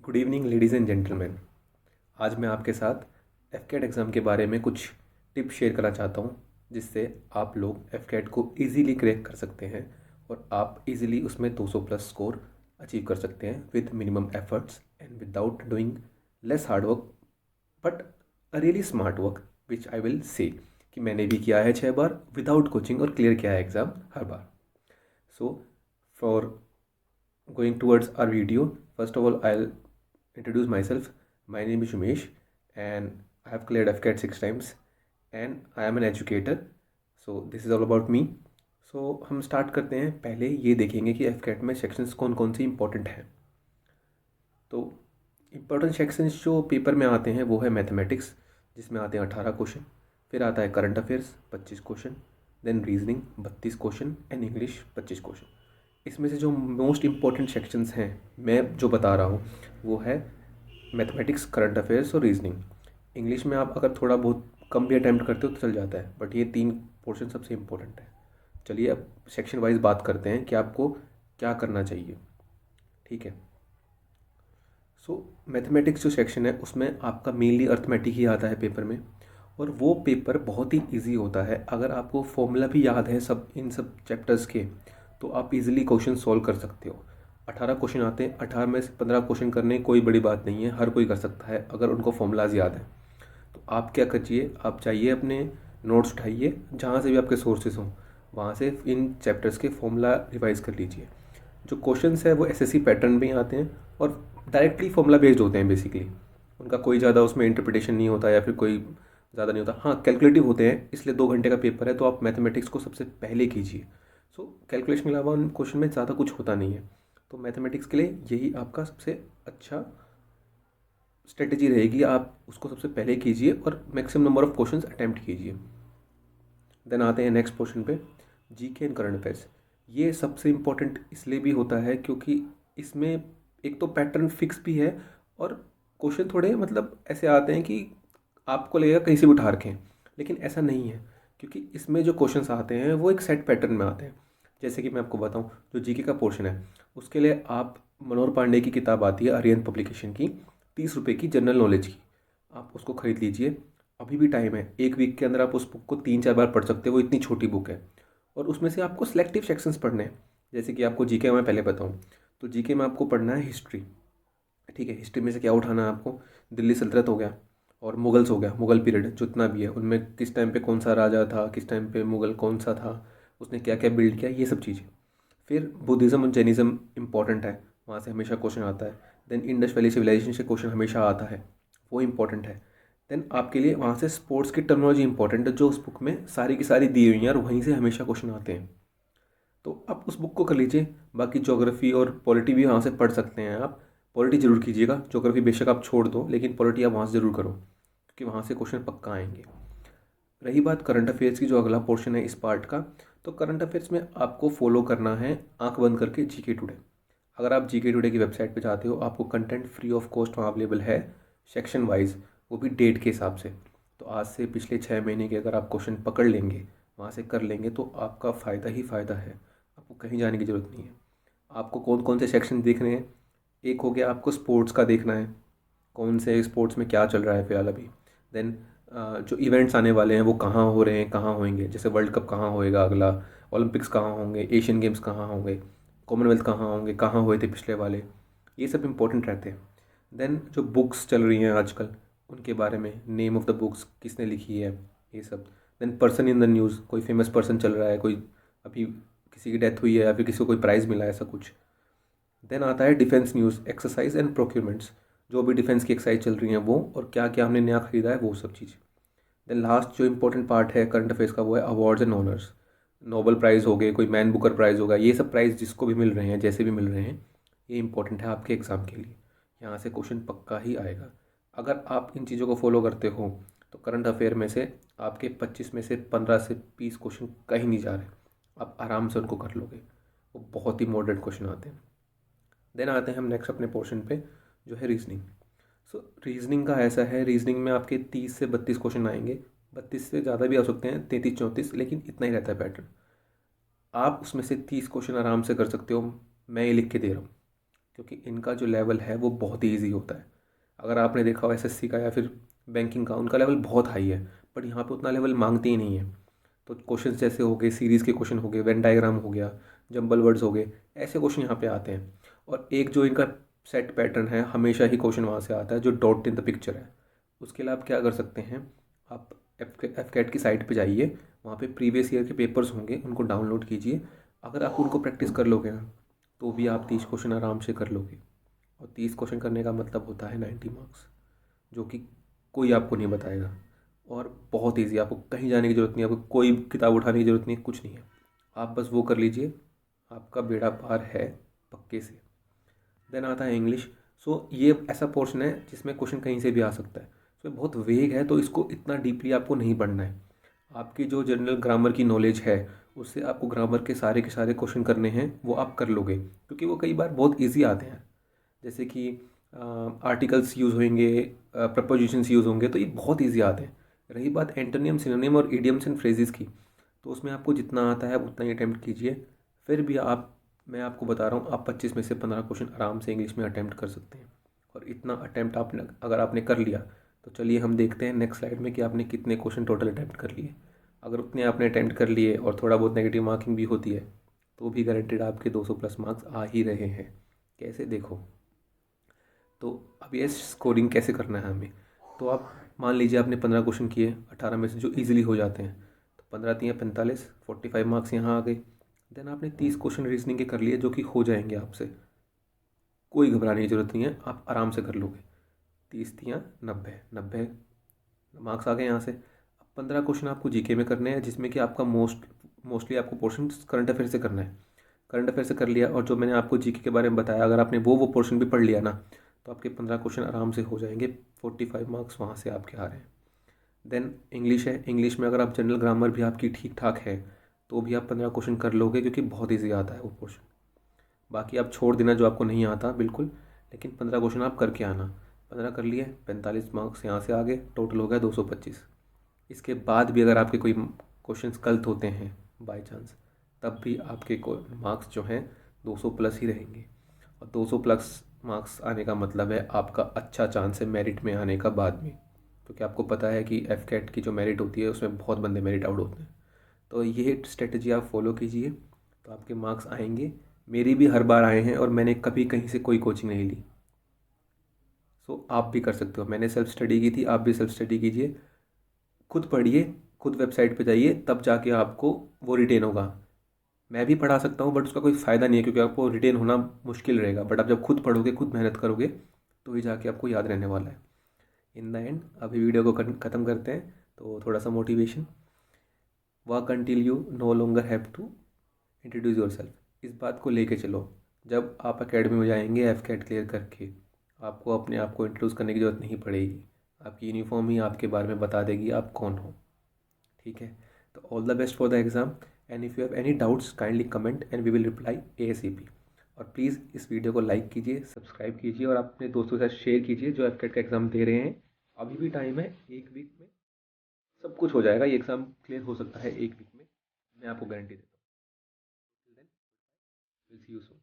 Good evening ladies and gentleman. आज मैं आपके साथ एफकेट एग्ज़ाम के बारे में कुछ टिप्स शेयर करना चाहता हूँ, जिससे आप लोग एफकेट को इजीली क्रैक कर सकते हैं और आप इजीली उसमें 200 प्लस स्कोर अचीव कर सकते हैं with minimum efforts and without doing less hard work, but a really smart work which I will say कि मैंने भी किया है 6 बार विदाउट कोचिंग और क्लियर किया है exam her bar. So for going towards our video, first of all, I'll introduce myself. My name is Shumesh, and I have cleared FCAT 6 times, and I am an educator. So this is all about me. So हम start करते हैं। पहले ये देखेंगे कि FCAT में sections कौन कौन से इंपॉर्टेंट हैं। तो इम्पोर्टेंट सेक्शंस जो पेपर में आते हैं वो है मैथमेटिक्स, जिसमें आते हैं 18 क्वेश्चन। फिर आता है current affairs 25 question, then reasoning 32 question and English 25 question. इसमें से जो मोस्ट इम्पॉर्टेंट सेक्शंस हैं मैं जो बता रहा हूँ वो है मैथमेटिक्स, करंट अफेयर्स और रीजनिंग। इंग्लिश में आप अगर थोड़ा बहुत कम भी अटैम्प्ट करते हो तो चल जाता है, बट ये 3 पोर्शन सबसे इम्पोर्टेंट है। चलिए अब सेक्शन वाइज बात करते हैं कि आपको क्या करना चाहिए। ठीक है। सो मैथमेटिक्स जो सेक्शन है उसमें आपका मेनली अर्थमेटिक ही आता है पेपर में, और वो पेपर बहुत ही इजी होता है। अगर आपको फॉर्मूला भी याद है सब इन सब चैप्टर्स के, तो आप इजीली क्वेश्चन सॉल्व कर सकते हो। 18 क्वेश्चन आते हैं, 18 में से 15 क्वेश्चन करने कोई बड़ी बात नहीं है, हर कोई कर सकता है अगर उनको फॉर्मूलाज याद है। तो आप क्या करिए, आप जाइए अपने नोट्स उठाइए जहाँ से भी आपके सोर्सेज हों, वहाँ से इन चैप्टर्स के फॉर्मूला रिवाइज कर लीजिए। जो क्वेश्चंस है वो एसएससी पैटर्न में ही आते हैं और डायरेक्टली फॉर्मूला बेस्ड होते हैं बेसिकली। उनका कोई ज़्यादा उसमें इंटरप्रिटेशन नहीं होता या फिर कोई ज़्यादा नहीं होता। हाँ, कैलकुलेटिव होते हैं, इसलिए 2 घंटे का पेपर है तो आप मैथमेटिक्स को सबसे पहले कीजिए। सो कैलकुलेशन के अलावा उन क्वेश्चन में ज़्यादा कुछ होता नहीं है, तो मैथमेटिक्स के लिए यही आपका सबसे अच्छा स्ट्रेटेजी रहेगी। आप उसको सबसे पहले कीजिए और maximum number of questions attempt कीजिए। देन आते हैं नेक्स्ट क्वेश्चन पे, जीके एंड करंट अफेयर्स। ये सबसे इम्पोर्टेंट इसलिए भी होता है क्योंकि इसमें एक तो पैटर्न फिक्स भी है और क्वेश्चन थोड़े मतलब ऐसे आते हैं कि आपको लगेगा कहीं से भी उठा रखे हैं, लेकिन ऐसा नहीं है क्योंकि इसमें जो क्वेश्चंस आते हैं वो एक सेट पैटर्न में आते हैं। जैसे कि मैं आपको बताऊं, जो जीके का पोर्शन है उसके लिए आप मनोहर पांडे की किताब आती है आर्यन पब्लिकेशन की, 30 रुपये की, जनरल नॉलेज की। आप उसको खरीद लीजिए, अभी भी टाइम है। एक वीक के अंदर आप उस बुक को 3-4 बार पढ़ सकते हो, वो इतनी छोटी बुक है। और उसमें से आपको सिलेक्टिव सेक्शंस पढ़ने हैं। जैसे कि आपको जीके में पहले बताऊँ तो जीके में आपको पढ़ना है हिस्ट्री। ठीक है, हिस्ट्री में से क्या उठाना है आपको, दिल्ली सल्तनत हो गया और मुगल्स हो गया, मुगल पीरियड जितना भी है उनमें किस टाइम पे कौन सा राजा था, किस टाइम पे मुगल कौन सा था, उसने क्या क्या बिल्ड किया, ये सब चीज़ें। फिर बुद्धिज़्म और जैनिज़्म इंपॉर्टेंट है, वहाँ से हमेशा क्वेश्चन आता है। देन इंडस वैली सिविलाइजेशन से क्वेश्चन हमेशा आता है, वो इंपॉर्टेंट है। देन आपके लिए वहाँ से स्पोर्ट्स की टर्मिनोलॉजी इंपॉर्टेंट है जो उस बुक में सारी की सारी दी हुई हैं और वहीं से हमेशा क्वेश्चन आते हैं। तो आप उस बुक को कर लीजिए। बाकी ज्योग्राफी और पॉलिटी भी वहाँ से पढ़ सकते हैं आप। पॉलिटी जरूर कीजिएगा, ज्योग्राफी बेशक आप छोड़ दो, लेकिन पॉलिटी आप वहाँ से ज़रूर करो क्योंकि वहाँ से क्वेश्चन पक्का आएंगे। रही बात करंट अफेयर्स की, जो अगला पोर्शन है इस पार्ट का, तो करंट अफेयर्स में आपको फॉलो करना है आंख बंद करके जीके टुडे। अगर आप जीके टुडे की वेबसाइट पे जाते हो, आपको कंटेंट फ्री ऑफ कॉस्ट वहाँ अवेलेबल है सेक्शन वाइज, वो भी डेट के हिसाब से। तो आज से पिछले 6 महीने के अगर आप क्वेश्चन पकड़ लेंगे, वहाँ से कर लेंगे, तो आपका फ़ायदा ही फ़ायदा है। आपको कहीं जाने की ज़रूरत नहीं है। आपको कौन कौन से सेक्शन देखने हैं, एक हो गया आपको स्पोर्ट्स का देखना है, कौन से स्पोर्ट्स में क्या चल रहा है फ़िलहाल अभी। देन जो इवेंट्स आने वाले हैं वो कहाँ हो रहे हैं, कहाँ होंगे, जैसे वर्ल्ड कप कहाँ होएगा अगला, ओलंपिक्स कहाँ होंगे, एशियन गेम्स कहाँ होंगे, कॉमनवेल्थ कहाँ होंगे, कहाँ हुए थे पिछले वाले, ये सब इंपॉर्टेंट रहते हैं। देन जो बुक्स चल रही हैं आजकल उनके बारे में, नेम ऑफ़ द बुक्स किसने लिखी है, ये सब। Then person in the news, कोई फेमस पर्सन चल रहा है, कोई अभी किसी की डेथ हुई है या फिर किसी को कोई प्राइज़ मिला है, ऐसा कुछ। देन आता है डिफेंस न्यूज़, एक्सरसाइज एंड प्रोक्यूरमेंट्स, जो भी डिफेंस की एक्सरसाइज चल रही हैं वो, और क्या क्या हमने नया खरीदा है वो सब चीज़। देन लास्ट जो इंपॉर्टेंट पार्ट है करंट अफेयर्स का वो है awards and honours. Nobel prize हो गए, कोई मैन बुकर प्राइज़ होगा, ये सब प्राइज़ जिसको भी मिल रहे हैं, जैसे भी मिल रहे हैं, ये इंपॉर्टेंट है आपके एग्ज़ाम के लिए। यहाँ से क्वेश्चन पक्का ही आएगा। अगर आप इन चीज़ों को फॉलो करते हो तो करंट अफेयर में से आपके 25 में से 15 से 20 क्वेश्चन कहीं नहीं जा रहे, आप आराम से उनको कर लोगे। वो बहुत ही मॉडर्न क्वेश्चन आते हैं। देन आते हैं हम नेक्स्ट अपने पोर्शन पे, जो है रीजनिंग। सो रीजनिंग का ऐसा है, रीजनिंग में आपके 30 से 32 क्वेश्चन आएंगे, 32 से ज़्यादा भी आ सकते हैं, 33-34, लेकिन इतना ही रहता है पैटर्न। आप उसमें से 30 क्वेश्चन आराम से कर सकते हो, मैं ये लिख के दे रहा हूँ। क्योंकि इनका जो लेवल है वो बहुत ही ईजी होता है। अगर आपने देखा हो एसएससी का या फिर बैंकिंग का, उनका लेवल बहुत हाई है, बट यहाँ पे उतना लेवल मांगते ही नहीं है। तो क्वेश्चंस जैसे हो गए, सीरीज़ के क्वेश्चन हो गए, वेन डायग्राम हो गया, जंबल वर्ड्स हो गए, ऐसे क्वेश्चन यहाँ पे आते हैं। और एक जो इनका सेट पैटर्न है, हमेशा ही क्वेश्चन वहाँ से आता है जो डॉट इन द पिक्चर है। उसके लिए आप क्या कर सकते हैं, आप एफ कैट की साइट पे जाइए, वहाँ पे प्रीवियस ईयर के पेपर्स होंगे, उनको डाउनलोड कीजिए। अगर आप उनको प्रैक्टिस कर लोगे ना, तो भी आप 30 क्वेश्चन आराम से कर लोगे। और 30 क्वेश्चन करने का मतलब होता है 90 मार्क्स, जो कि कोई आपको नहीं बताएगा। और बहुत ईजी, आपको कहीं जाने की ज़रूरत नहीं है, आपको कोई किताब उठाने की ज़रूरत नहीं है, कुछ नहीं है। आप बस वो कर लीजिए, आपका बेड़ा पार है पक्के से। देन आता है इंग्लिश। सो ये ऐसा पोर्शन है जिसमें क्वेश्चन कहीं से भी आ सकता है। सो बहुत वेग है, तो इसको इतना डीपली आपको नहीं पढ़ना है। आपकी जो जनरल ग्रामर की नॉलेज है, उससे आपको ग्रामर के सारे क्वेश्चन करने हैं, वो आप कर लोगे, क्योंकि वो कई बार बहुत ईजी आते हैं। जैसे कि आर्टिकल्स यूज़ होंगे, प्रपोजिशंस यूज़ होंगे, तो ये बहुत ईजी आते हैं। रही बात एंटोनियम, सिनोनिम और इडियम्स एंड फ्रेजेस की, तो उसमें आपको जितना आता है उतना ही अटैम्प्ट कीजिए। फिर भी मैं आपको बता रहा हूँ, आप 25 में से 15 क्वेश्चन आराम से इंग्लिश में अटैम्प्ट कर सकते हैं। और इतना अटैम्प्ट आपने अगर आपने कर लिया, तो चलिए हम देखते हैं नेक्स्ट स्लाइड में कि आपने कितने क्वेश्चन टोटल अटैम्प्ट कर लिए। अगर उतने आपने अटैम्प्ट कर लिए और थोड़ा बहुत नेगेटिव मार्किंग भी होती है, तो भी गारंटेड आपके 200 प्लस मार्क्स आ ही रहे हैं। कैसे, देखो। तो अब ये स्कोरिंग कैसे करना है हमें। तो आप मान लीजिए आपने 15 क्वेश्चन किए, 18 में से जो इजीली हो जाते हैं, तो 15 तियाँ 45, 45 मार्क्स यहाँ आ गए। देन आपने 30 क्वेश्चन रीजनिंग के कर लिए, जो कि हो जाएंगे आपसे, कोई घबराने की ज़रूरत नहीं है, आप आराम से कर लोगे। 30 तियाँ 90, 90 मार्क्स आ गए यहाँ से। अब 15 क्वेश्चन आपको जीके में करने हैं, जिसमें कि आपका मोस्टली आपको पोर्शन करंट अफेयर से करना है। करंट अफेयर से कर लिया, और जो मैंने आपको जीके के बारे में बताया, अगर आपने वो पोर्शन भी पढ़ लिया ना, तो आपके 15 क्वेश्चन आराम से हो जाएंगे। 45 मार्क्स वहाँ से आपके आ रहे हैं। देन इंग्लिश है। इंग्लिश में अगर आप जनरल ग्रामर भी आपकी ठीक ठाक है, तो भी आप 15 क्वेश्चन कर लोगे, क्योंकि बहुत ईजी आता है वो पोर्शन। बाकी आप छोड़ देना जो आपको नहीं आता बिल्कुल, लेकिन 15 क्वेश्चन आप करके आना। 15 कर लिए, 45 मार्क्स यहाँ से आ गए, टोटल हो गया 225। इसके बाद भी अगर आपके कोई क्वेश्चंस गलत होते हैं बाय चांस, तब भी आपके मार्क्स जो हैं 200 प्लस ही रहेंगे। और 200 प्लस मार्क्स आने का मतलब है आपका अच्छा चांस है मेरिट में आने का बाद में, क्योंकि आपको पता है कि एफ कैट की जो मेरिट होती है, उसमें बहुत बंदे मेरिट आउट होते हैं। तो ये स्ट्रेटजी आप फॉलो कीजिए, तो आपके मार्क्स आएंगे। मेरी भी हर बार आए हैं, और मैंने कभी कहीं से कोई कोचिंग नहीं ली। सो आप भी कर सकते हो, मैंने सेल्फ स्टडी की थी, आप भी सेल्फ स्टडी कीजिए। खुद पढ़िए, खुद वेबसाइट पे जाइए, तब जाके आपको वो रिटेन होगा। मैं भी पढ़ा सकता हूँ, बट उसका कोई फ़ायदा नहीं है, क्योंकि आपको रिटेन होना मुश्किल रहेगा। बट आप जब खुद पढ़ोगे, खुद मेहनत करोगे, तो ही जाके आपको याद रहने वाला है। इन द एंड अभी वीडियो को ख़त्म करते हैं, तो थोड़ा सा motivation. Work until you no longer have to introduce your self. इस बात को लेके चलो। जब आप एकेडमी में जाएंगे एफ कैट क्लियर करके, आपको अपने आप को इंट्रोड्यूस करने की ज़रूरत नहीं पड़ेगी। आपकी यूनिफॉर्म ही आपके बारे में बता देगी आप कौन हो। ठीक है। तो all the best for the exam, and if you have any doubts kindly comment and we will reply ASAP। और प्लीज़ इस वीडियो को लाइक कीजिए, सब्सक्राइब कीजिए, और अपने दोस्तों के साथ शेयर कीजिए जो एफ कैट का एग्ज़ाम दे रहे हैं। अभी भी टाइम है, एक वीक में सब कुछ हो जाएगा, ये एग्ज़ाम क्लियर हो सकता है एक वीक में, मैं आपको गारंटी देता हूँ। Till then, will see you soon.